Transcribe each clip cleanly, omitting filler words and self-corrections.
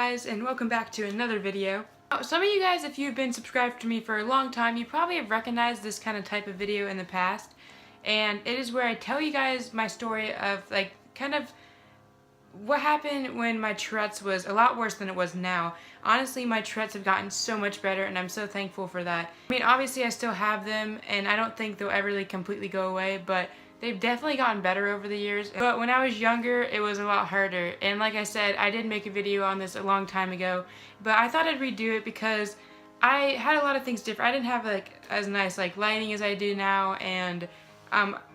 guys, and welcome back to another video. Some of you guys, if you've been subscribed to me for a long time, you probably have recognized this kind of type of video in the past. And it is where I tell you guys my story of kind of what happened when my Tourette's was a lot worse than it was now. Honestly, my Tourette's have gotten so much better, and I'm so thankful for that. I mean, obviously I still have them, and I don't think they'll ever really completely go away, but they've definitely gotten better over the years. But when I was younger, it was a lot harder. And like I said, I did make a video on this a long time ago, but I thought I'd redo it because I had a lot of things different. I didn't have as nice lighting as I do now, and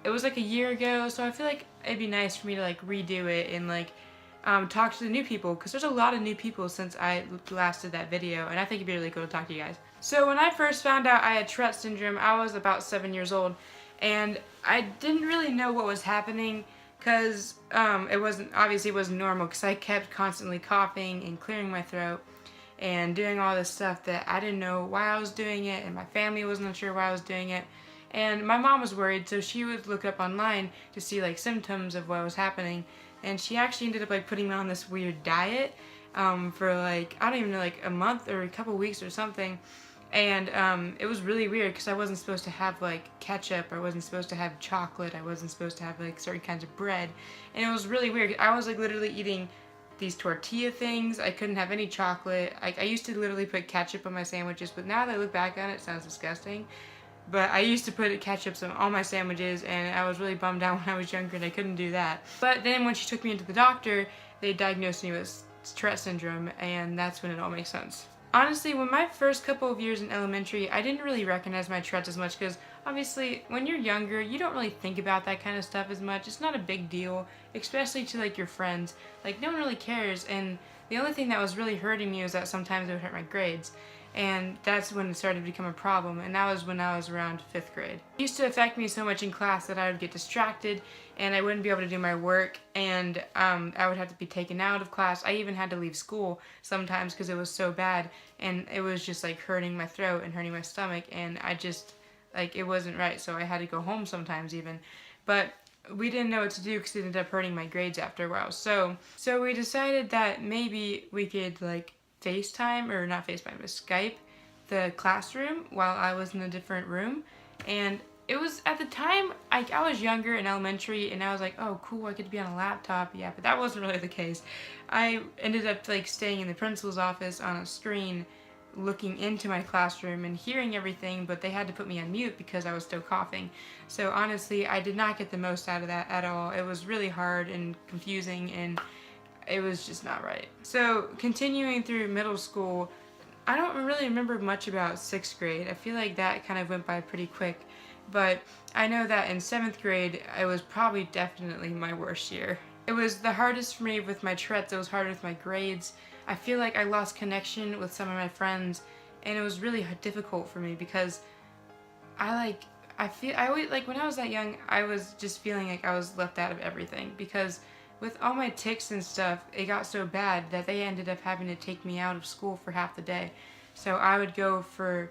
it was a year ago, so I feel like it'd be nice for me to redo it and talk to the new people, because there's a lot of new people since I last did that video, and I think it'd be really cool to talk to you guys. So when I first found out I had Tourette syndrome, I was about 7 years old, and I didn't really know what was happening because it wasn't normal, because I kept constantly coughing and clearing my throat and doing all this stuff that I didn't know why I was doing it, and my family wasn't sure why I was doing it. And my mom was worried, so she would look up online to see symptoms of what was happening, and she actually ended up putting me on this weird diet for I don't even know, a month or a couple weeks or something. And it was really weird because I wasn't supposed to have ketchup, I wasn't supposed to have chocolate, I wasn't supposed to have certain kinds of bread, and it was really weird. I was literally eating these tortilla things. I couldn't have any chocolate. I used to literally put ketchup on my sandwiches, but now that I look back on it, it sounds disgusting. But I used to put ketchup on all my sandwiches, and I was really bummed out when I was younger and I couldn't do that. But then when she took me into the doctor, they diagnosed me with Tourette syndrome, and that's when it all makes sense. Honestly, when my first couple of years in elementary, I didn't really recognize my Tourette's as much because obviously when you're younger, you don't really think about that kind of stuff as much. It's not a big deal, especially to your friends. No one really cares, and the only thing that was really hurting me was that sometimes it would hurt my grades. And that's when it started to become a problem, and that was when I was around 5th grade. It used to affect me so much in class that I would get distracted and I wouldn't be able to do my work, and I would have to be taken out of class. I even had to leave school sometimes because it was so bad, and it was just hurting my throat and hurting my stomach, and I just it wasn't right, so I had to go home sometimes even. But we didn't know what to do because it ended up hurting my grades after a while. So we decided that maybe we could FaceTime, or not FaceTime, but Skype the classroom while I was in a different room. And it was, at the time, I was younger in elementary, and I was like, oh cool, I get to be on a laptop. Yeah, but that wasn't really the case. I ended up staying in the principal's office on a screen looking into my classroom and hearing everything, but they had to put me on mute because I was still coughing. So honestly, I did not get the most out of that at all. It was really hard and confusing, and it was just not right. So continuing through middle school, I don't really remember much about 6th grade. I feel like that kind of went by pretty quick, but I know that in 7th grade, it was probably definitely my worst year. It was the hardest for me with my Tourette's. It was harder with my grades. I feel like I lost connection with some of my friends, and it was really difficult for me because I always, when I was that young, I was just feeling like I was left out of everything, because with all my tics and stuff, it got so bad that they ended up having to take me out of school for half the day. So I would go for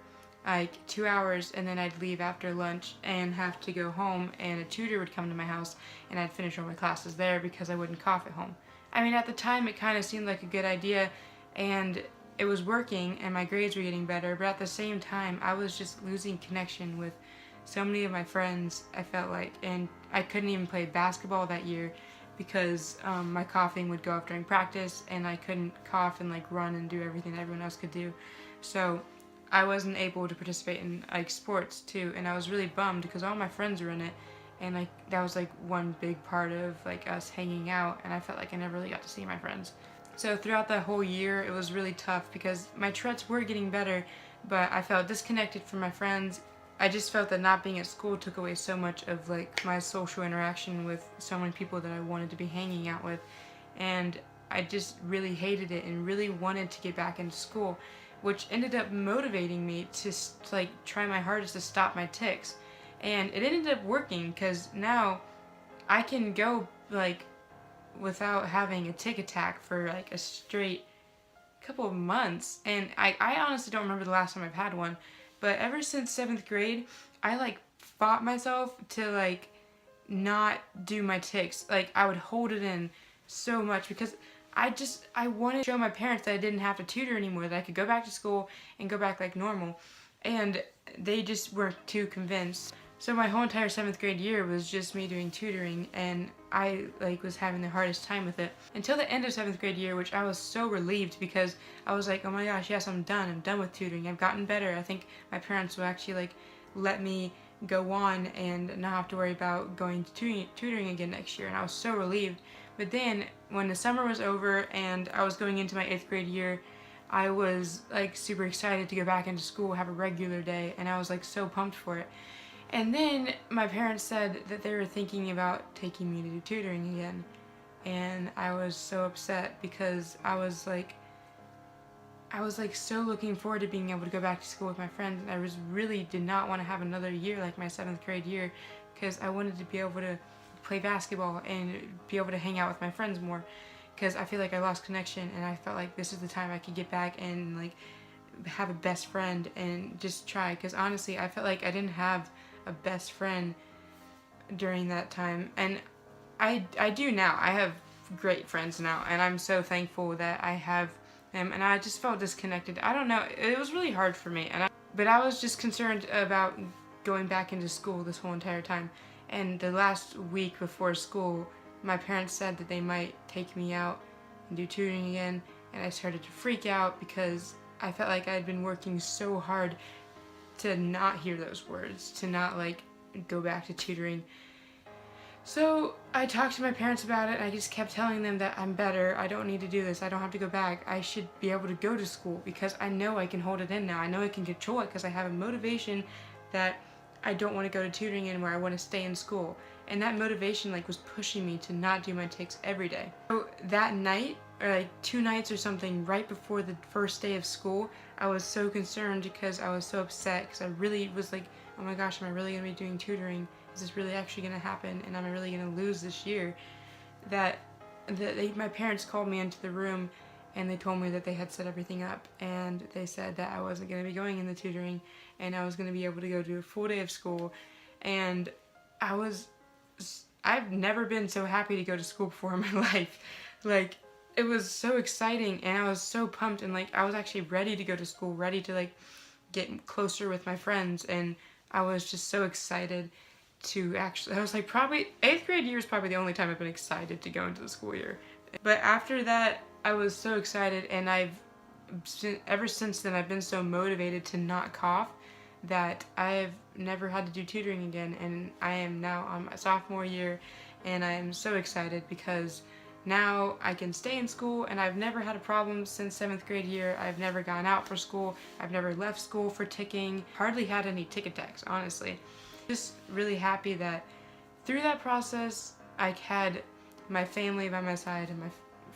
2 hours, and then I'd leave after lunch and have to go home, and a tutor would come to my house, and I'd finish all my classes there because I wouldn't cough at home. I mean, at the time it kind of seemed like a good idea, and it was working, and my grades were getting better, but at the same time I was just losing connection with so many of my friends, I felt like, and I couldn't even play basketball that year because my coughing would go off during practice, and I couldn't cough and run and do everything that everyone else could do. So I wasn't able to participate in sports too, and I was really bummed because all my friends were in it, and that was one big part of us hanging out, and I felt like I never really got to see my friends. So throughout that whole year, it was really tough because my Tourette's were getting better, but I felt disconnected from my friends. I just felt that not being at school took away so much of my social interaction with so many people that I wanted to be hanging out with, and I just really hated it and really wanted to get back into school, which ended up motivating me to try my hardest to stop my tics. And it ended up working because now I can go without having a tic attack for a straight couple of months, and I honestly don't remember the last time I've had one. But ever since 7th grade, I fought myself to not do my tics. I would hold it in so much because I wanted to show my parents that I didn't have to tutor anymore, that I could go back to school and go back like normal. And they just weren't too convinced. So my whole entire 7th grade year was just me doing tutoring, and I was having the hardest time with it. Until the end of 7th grade year, which I was so relieved because I was like, oh my gosh, yes, I'm done with tutoring. I've gotten better. I think my parents will actually let me go on and not have to worry about going to tutoring again next year, and I was so relieved. But then when the summer was over and I was going into my 8th grade year, I was super excited to go back into school, have a regular day, and I was so pumped for it. And then my parents said that they were thinking about taking me to do tutoring again, and I was so upset because I was so looking forward to being able to go back to school with my friends, and I really did not want to have another year like my 7th grade year, because I wanted to be able to play basketball and be able to hang out with my friends more, because I feel like I lost connection, and I felt like this is the time I could get back and have a best friend and just try, because honestly I felt like I didn't have a best friend during that time, and I do now. I have great friends now, and I'm so thankful that I have them, and I just felt disconnected. I don't know, it was really hard for me, but I was just concerned about going back into school this whole entire time. And the last week before school, my parents said that they might take me out and do tutoring again, and I started to freak out because I felt like I had been working so hard to not hear those words, to not go back to tutoring. So I talked to my parents about it, and I just kept telling them that I'm better, I don't need to do this, I don't have to go back, I should be able to go to school because I know I can hold it in now, I know I can control it because I have a motivation that I don't want to go to tutoring anymore, I want to stay in school. And that motivation was pushing me to not do my takes every day. So that night, or 2 nights or something, right before the first day of school, I was so concerned because I was so upset, because I really was like, oh my gosh, am I really going to be doing tutoring? Is this really actually going to happen? And am I really going to lose this year? That my parents called me into the room, and they told me that they had set everything up, and they said that I wasn't going to be going in the tutoring, and I was going to be able to go do a full day of school. And I've never been so happy to go to school before in my life. It was so exciting, and I was so pumped, and I was actually ready to go to school, ready to get closer with my friends, and I was just so excited to actually, I was probably 8th grade year is probably the only time I've been excited to go into the school year. But after that, I was so excited, and ever since then I've been so motivated to not cough that I've never had to do tutoring again, and I am now on my sophomore year, and I am so excited because now I can stay in school, and I've never had a problem since 7th grade year. I've never gone out for school, I've never left school for ticking, hardly had any tick attacks, honestly. Just really happy that through that process I had my family by my side, and my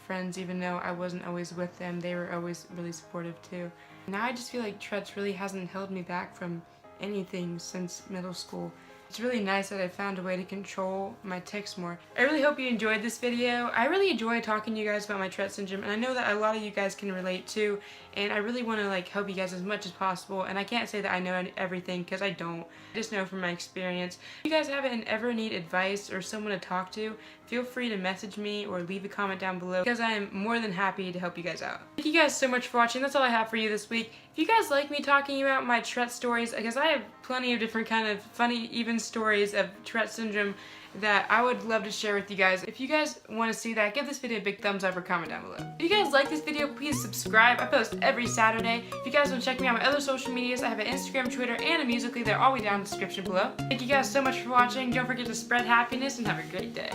friends, even though I wasn't always with them, they were always really supportive too. Now I just feel like Tourette's really hasn't held me back from anything since middle school. It's really nice that I found a way to control my tics more. I really hope you enjoyed this video. I really enjoy talking to you guys about my Tourette syndrome, and I know that a lot of you guys can relate too, and I really want to help you guys as much as possible, and I can't say that I know everything because I don't. I just know from my experience. If you guys ever need advice or someone to talk to, feel free to message me or leave a comment down below, because I am more than happy to help you guys out. Thank you guys so much for watching. That's all I have for you this week. If you guys like me talking about my Tourette stories, because I have plenty of different kind of funny, even stories of Tourette syndrome that I would love to share with you guys. If you guys want to see that, give this video a big thumbs up or comment down below. If you guys like this video, please subscribe. I post every Saturday. If you guys want to check me out on my other social medias, I have an Instagram, Twitter, and a Musical.ly. They're all way down in the description below. Thank you guys so much for watching. Don't forget to spread happiness and have a great day.